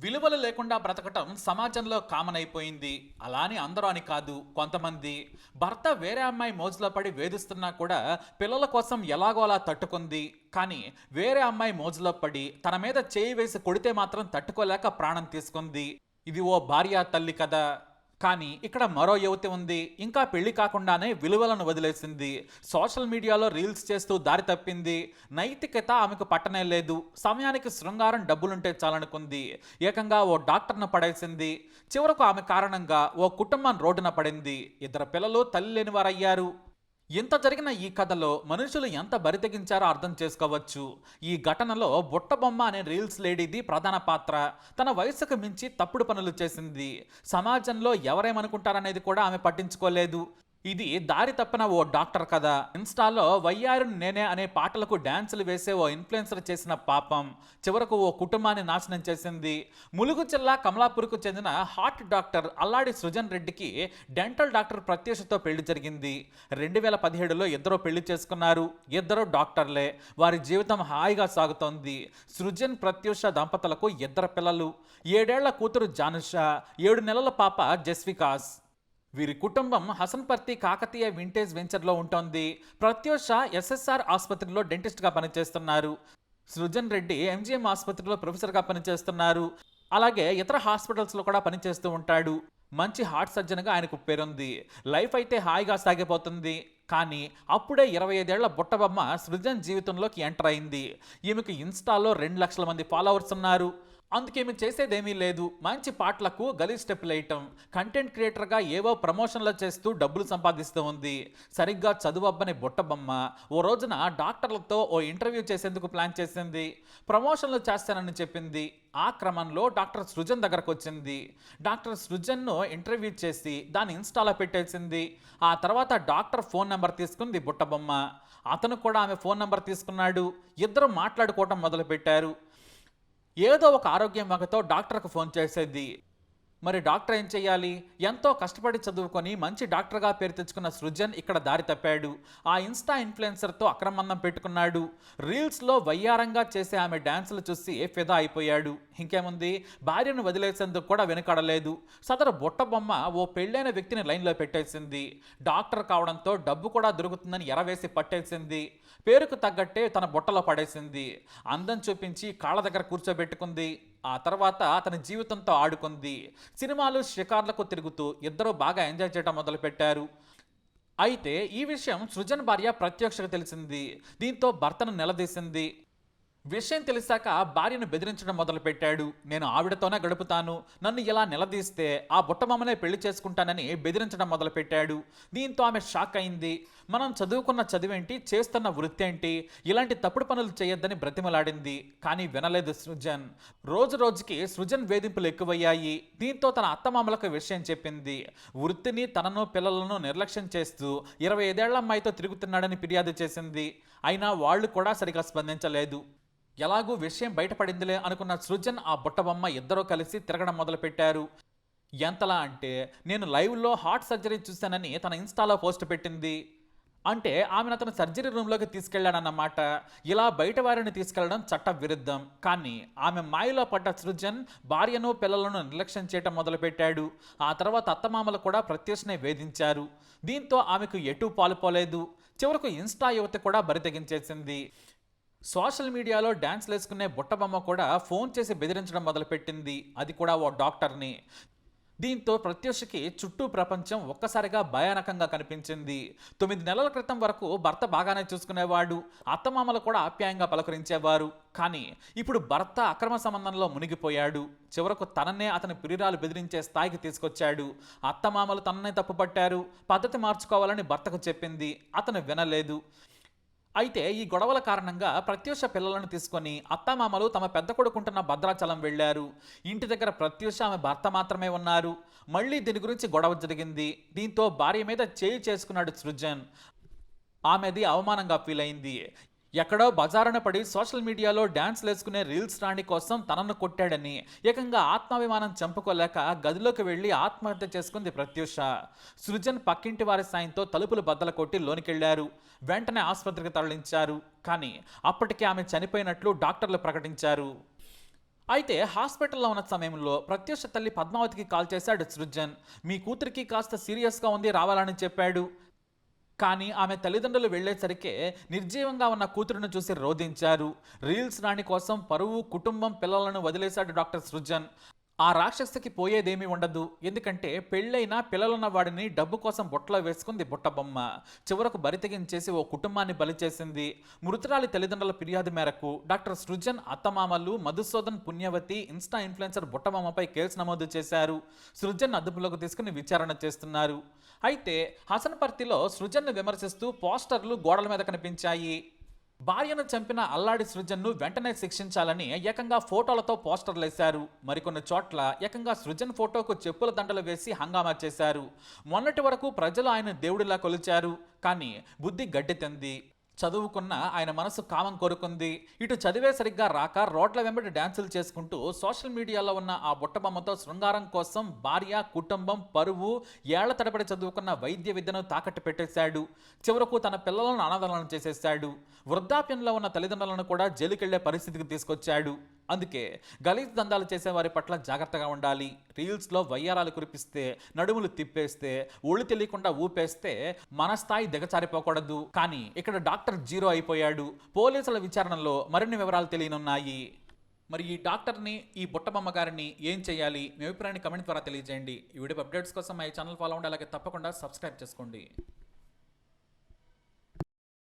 విలువలు లేకుండా బ్రతకటం సమాజంలో కామన్ అయిపోయింది. అలాని అందరూ అని కాదు. కొంతమంది భర్త వేరే అమ్మాయి మోజులో పడి వేధిస్తున్నా కూడా పిల్లల కోసం ఎలాగో అలా తట్టుకుంది. కానీ వేరే అమ్మాయి మోజులో పడి తన మీద చేయి వేసి కొడితే మాత్రం తట్టుకోలేక ప్రాణం తీసుకుంది. ఇది ఓ భార్య తల్లి కథ. కానీ ఇక్కడ మరో యువతి ఉంది. ఇంకా పెళ్లి కాకుండానే విలువలను వదిలేసింది. సోషల్ మీడియాలో రీల్స్ చేస్తూ దారి తప్పింది. నైతికత ఆమెకు పట్టనే లేదు. సమయానికి శృంగారం డబ్బులుంటే చాలనుకుంది. ఏకంగా ఓ డాక్టర్ను పడేసింది. చివరకు ఆమె కారణంగా ఓ కుటుంబం రోడ్డున పడింది. ఇద్దరు పిల్లలు తల్లి లేని వారయ్యారు. ఇంత జరిగిన ఈ కథలో మనుషులు ఎంత బరితెగించారో అర్థం చేసుకోవచ్చు. ఈ ఘటనలో బుట్టబొమ్మ అనే రీల్స్ లేడీది ప్రధాన పాత్ర. తన వయసుకు మించి తప్పుడు పనులు చేసింది. సమాజంలో ఎవరేమనుకుంటారనేది కూడా ఆమె పట్టించుకోలేదు. ఇది దారి తప్పిన ఓ డాక్టర్ కథ. ఇన్స్టాలో వయ్యారు నేనే అనే పాటలకు డ్యాన్సులు వేసే ఓ ఇన్ఫ్లుయెన్సర్ చేసిన పాపం చివరకు ఓ కుటుంబాన్ని నాశనం చేసింది. ములుగు జిల్లా కమలాపూర్కు చెందిన హార్ట్ డాక్టర్ అల్లాడి సృజన్ రెడ్డికి డెంటల్ డాక్టర్ ప్రత్యూషతో పెళ్లి జరిగింది. 2017లో ఇద్దరు పెళ్లి చేసుకున్నారు. ఇద్దరు డాక్టర్లే. వారి జీవితం హాయిగా సాగుతోంది. సృజన్ ప్రత్యూష దంపతులకు ఇద్దరు పిల్లలు. 7 ఏళ్ల కూతురు జానుషా, 7 నెలల పాప జస్వికాస్. వీరి కుటుంబం హసన్పర్తి కాకతీయ వింటేజ్ వెంచర్లో ఉంటోంది. ప్రత్యూష ఎస్ఎస్ఆర్ ఆసుపత్రిలో డెంటిస్ట్గా పనిచేస్తున్నారు. సృజన్ రెడ్డి ఎంజిఎం ఆసుపత్రిలో ప్రొఫెసర్గా పనిచేస్తున్నారు. అలాగే ఇతర హాస్పిటల్స్లో కూడా పనిచేస్తూ ఉంటాడు. మంచి హార్ట్ సర్జన్గా ఆయనకు పేరుంది. లైఫ్ అయితే హాయిగా సాగిపోతుంది. కానీ అప్పుడే 25 ఏళ్ల బుట్టబొమ్మ సృజన్ జీవితంలోకి ఎంటర్ అయింది. ఈమెకు ఇన్స్టాలో 2 లక్షల మంది ఫాలోవర్స్ ఉన్నారు. అందుకేమి చేసేదేమీ లేదు. మంచి పాటలకు గలీ స్టెప్పులు వేయటం, కంటెంట్ క్రియేటర్గా ఏవో ప్రమోషన్లు చేస్తూ డబ్బులు సంపాదిస్తూ ఉంది. సరిగ్గా చదువబ్బని బుట్టబొమ్మ ఓ రోజున డాక్టర్లతో ఓ ఇంటర్వ్యూ చేసేందుకు ప్లాన్ చేసింది. ప్రమోషన్లు చేస్తానని చెప్పింది. ఆ క్రమంలో డాక్టర్ సృజన్ దగ్గరకు వచ్చింది. డాక్టర్ సృజన్ను ఇంటర్వ్యూ చేసి దాన్ని ఇన్స్టాలో పెట్టేసింది. ఆ తర్వాత డాక్టర్ ఫోన్ నెంబర్ తీసుకుంది బుట్టబొమ్మ. అతను కూడా ఆమె ఫోన్ నెంబర్ తీసుకున్నాడు. ఇద్దరు మాట్లాడుకోవటం మొదలుపెట్టారు. ఏదో ఒక ఆరోగ్యం వగతో డాక్టర్కు ఫోన్ చేసేది. మరి డాక్టర్ ఏం చెయ్యాలి? ఎంతో కష్టపడి చదువుకొని మంచి డాక్టర్గా పేరు తెచ్చుకున్న సృజన్ ఇక్కడ దారి తప్పాడు. ఆ ఇన్స్టా ఇన్ఫ్లుయెన్సర్తో అక్రమందం పెట్టుకున్నాడు. రీల్స్లో వయ్యారంగా చేసే ఆమె డ్యాన్సులు చూసి ఫిదా అయిపోయాడు. ఇంకేముంది, భార్యను వదిలేసేందుకు కూడా వెనుకడలేదు. సదరు బుట్టబొమ్మ ఓ పెళ్ళైన వ్యక్తిని లైన్లో పెట్టేసింది. డాక్టర్ కావడంతో డబ్బు కూడా దొరుకుతుందని ఎరవేసి పట్టేసింది. పేరుకు తగ్గట్టే తన బుట్టలో పడేసింది. అందం చూపించి కాళ్ళ దగ్గర కూర్చోబెట్టుకుంది. ఆ తర్వాత అతని జీవితంతో ఆడుకుంది. సినిమాలు, షికార్లకు తిరుగుతూ ఇద్దరూ బాగా ఎంజాయ్ చేయడం మొదలుపెట్టారు. అయితే ఈ విషయం సృజన్ భార్య ప్రత్యక్షకు తెలిసింది. దీంతో భర్తను నిలదీసింది. విషయం తెలిసాక భార్యను బెదిరించడం మొదలుపెట్టాడు. నేను ఆవిడతోనే గడుపుతాను, నన్ను ఇలా నిలదీస్తే ఆ బుట్టబొమ్మనే పెళ్లి చేసుకుంటానని బెదిరించడం మొదలుపెట్టాడు. దీంతో ఆమె షాక్ అయింది. మనం చదువుకున్న చదివేంటి, చేస్తున్న వృత్తి ఏంటి, ఇలాంటి తప్పుడు పనులు చేయొద్దని బ్రతిమలాడింది. కానీ వినలేదు సృజన్. రోజు రోజుకి సృజన్ వేధింపులు ఎక్కువయ్యాయి. దీంతో తన అత్తమామలకు విషయం చెప్పింది. వృత్తిని, తనను, పిల్లలను నిర్లక్ష్యం చేస్తూ 25 ఏళ్ల అమ్మాయితో తిరుగుతున్నాడని ఫిర్యాదు చేసింది. అయినా వాళ్ళు కూడా సరిగా స్పందించలేదు. ఎలాగూ విషయం బయటపడిందిలే అనుకున్న సృజన్, ఆ బుట్టబొమ్మ ఇద్దరూ కలిసి తిరగడం మొదలుపెట్టారు. ఎంతలా అంటే, నేను లైవ్లో హార్ట్ సర్జరీ చూశానని తన ఇన్స్టాలో పోస్ట్ పెట్టింది. అంటే ఆమెను అతను సర్జరీ రూమ్లోకి తీసుకెళ్లాడన్నమాట. ఇలా బయట వారిని తీసుకెళ్లడం చట్ట విరుద్ధం. కానీ ఆమె మాయలో పడ్డ సృజన్ భార్యను, పిల్లలను నిర్లక్ష్యం చేయటం మొదలుపెట్టాడు. ఆ తర్వాత అత్తమామలు కూడా ప్రత్యూషనే వేధించారు. దీంతో ఆమెకు ఎటూ పాలుపోలేదు. చివరకు ఇన్స్టా యువతి కూడా బరితెగించేసింది. సోషల్ మీడియాలో డ్యాన్స్లు వేసుకునే బుట్టబొమ్మ కూడా ఫోన్ చేసి బెదిరించడం మొదలుపెట్టింది. అది కూడా ఓ డాక్టర్ని. దీంతో ప్రత్యూషకి చుట్టూ ప్రపంచం ఒక్కసారిగా భయానకంగా కనిపించింది. 9 నెలల క్రితం వరకు భర్త బాగానే చూసుకునేవాడు. అత్తమామలు కూడా ఆప్యాయంగా పలకరించేవారు. కానీ ఇప్పుడు భర్త అక్రమ సంబంధంలో మునిగిపోయాడు. చివరకు తననే అతని ప్రియురాలు బెదిరించే స్థాయికి తీసుకొచ్చాడు. అత్తమామలు తననే తప్పుపట్టారు. పద్ధతి మార్చుకోవాలని భర్తకు చెప్పింది. అతను వినలేదు. అయితే ఈ గొడవల కారణంగా ప్రత్యూష పిల్లలను తీసుకొని అత్తామామలు తమ పెద్ద కొడుకుంటున్న భద్రాచలం వెళ్లారు. ఇంటి దగ్గర ప్రత్యూష, ఆమె భర్త మాత్రమే ఉన్నారు. మళ్ళీ దీని గురించి గొడవ జరిగింది. దీంతో భార్య మీద చేయి చేసుకున్నాడు సృజన్. ఆమెది అవమానంగా ఫీల్ అయింది. ఎక్కడో బజారున పడి సోషల్ మీడియాలో డ్యాన్స్ వేసుకునే రీల్స్ రాణి కోసం తనను కొట్టాడని ఏకంగా ఆత్మాభిమానం చంపుకోలేక గదిలోకి వెళ్లి ఆత్మహత్య చేసుకుంది ప్రత్యూష. సృజన్ పక్కింటి వారి సాయంతో తలుపులు బద్దలు కొట్టి లోనికెళ్లారు. వెంటనే ఆసుపత్రికి తరలించారు. కానీ అప్పటికే ఆమె చనిపోయినట్లు డాక్టర్లు ప్రకటించారు. అయితే హాస్పిటల్లో ఉన్న సమయంలో ప్రత్యూష తల్లి పద్మావతికి కాల్ చేశాడు సృజన్. మీ కూతురికి కాస్త సీరియస్గా ఉంది, రావాలని చెప్పాడు. కానీ ఆమె తల్లిదండ్రులు వెళ్ళేసరికే నిర్జీవంగా ఉన్న కూతురును చూసి రోధించారు. రీల్స్ రాణి కోసం పరువు, కుటుంబం, పిల్లలను వదిలేశాడు డాక్టర్ సృజన్. ఆ రాక్షసికి పోయేదేమీ ఉండదు. ఎందుకంటే పెళ్ళైనా పిల్లలున్న వాడిని డబ్బు కోసం బుట్టలో వేసుకుంది బుట్టబొమ్మ. చివరకు బరితెగించేసి ఓ కుటుంబాన్ని బలి చేసింది. మృతురాలి తల్లిదండ్రుల ఫిర్యాదు మేరకు డాక్టర్ సృజన్, అత్తమామలు, మధుసూదన్, పుణ్యవతి, ఇన్స్టా ఇన్ఫ్లుయెన్సర్ బుట్టబొమ్మపై కేసు నమోదు చేశారు. సృజన్ అదుపులోకి తీసుకుని విచారణ చేస్తున్నారు. అయితే హసన్పర్తిలో సృజన్ను విమర్శిస్తూ పోస్టర్లు గోడల మీద కనిపించాయి. భార్యను చంపిన అల్లాడి సృజన్ను వెంటనే శిక్షించాలని ఏకంగా ఫోటోలతో పోస్టర్లేశారు. మరికొన్ని చోట్ల ఏకంగా సృజన్ ఫోటోకు చెప్పుల దండలు వేసి హంగామా చేశారు. మొన్నటి వరకు ప్రజలు ఆయన దేవుడిలా కొలిచారు. కానీ బుద్ధి గడ్డి తింది. చదువుకున్న ఆయన మనసు కామం కోరుకుంది. ఇటు చదివే సరిగ్గా రాక రోడ్ల వెంబడి డ్యాన్సులు చేసుకుంటూ సోషల్ మీడియాలో ఉన్న ఆ బుట్టబొమ్మతో శృంగారం కోసం భార్య, కుటుంబం, పరువు, ఏళ్ల తడబడి చదువుకున్న వైద్య విద్యను తాకట్టు పెట్టేశాడు. చివరకు తన పిల్లలను అనాథలను చేసేశాడు. వృద్ధాప్యంలో ఉన్న తల్లిదండ్రులను కూడా జైలుకెళ్లే పరిస్థితికి తీసుకొచ్చాడు. అందుకే గలీజ్ దందాలు చేసేవారి పట్ల జాగ్రత్తగా ఉండాలి. రీల్స్లో వయ్యారాలు కురిపిస్తే, నడుములు తిప్పేస్తే, ఒళ్ళు తెలియకుండా ఊపేస్తే మన స్థాయి దిగచారిపోకూడదు. కానీ ఇక్కడ డాక్టర్ జీరో అయిపోయాడు. పోలీసుల విచారణలో మరిన్ని వివరాలు తెలియనున్నాయి. మరి ఈ డాక్టర్ని, ఈ బుట్టబొమ్మ గారిని ఏం చేయాలి? మీ అభిప్రాయాన్ని కమెంట్ ద్వారా తెలియజేయండి. ఈ వీడియో అప్డేట్స్ కోసం మా ఛానల్ ఫాలో అవ్వండి. అలాగే తప్పకుండా సబ్స్క్రైబ్ చేసుకోండి.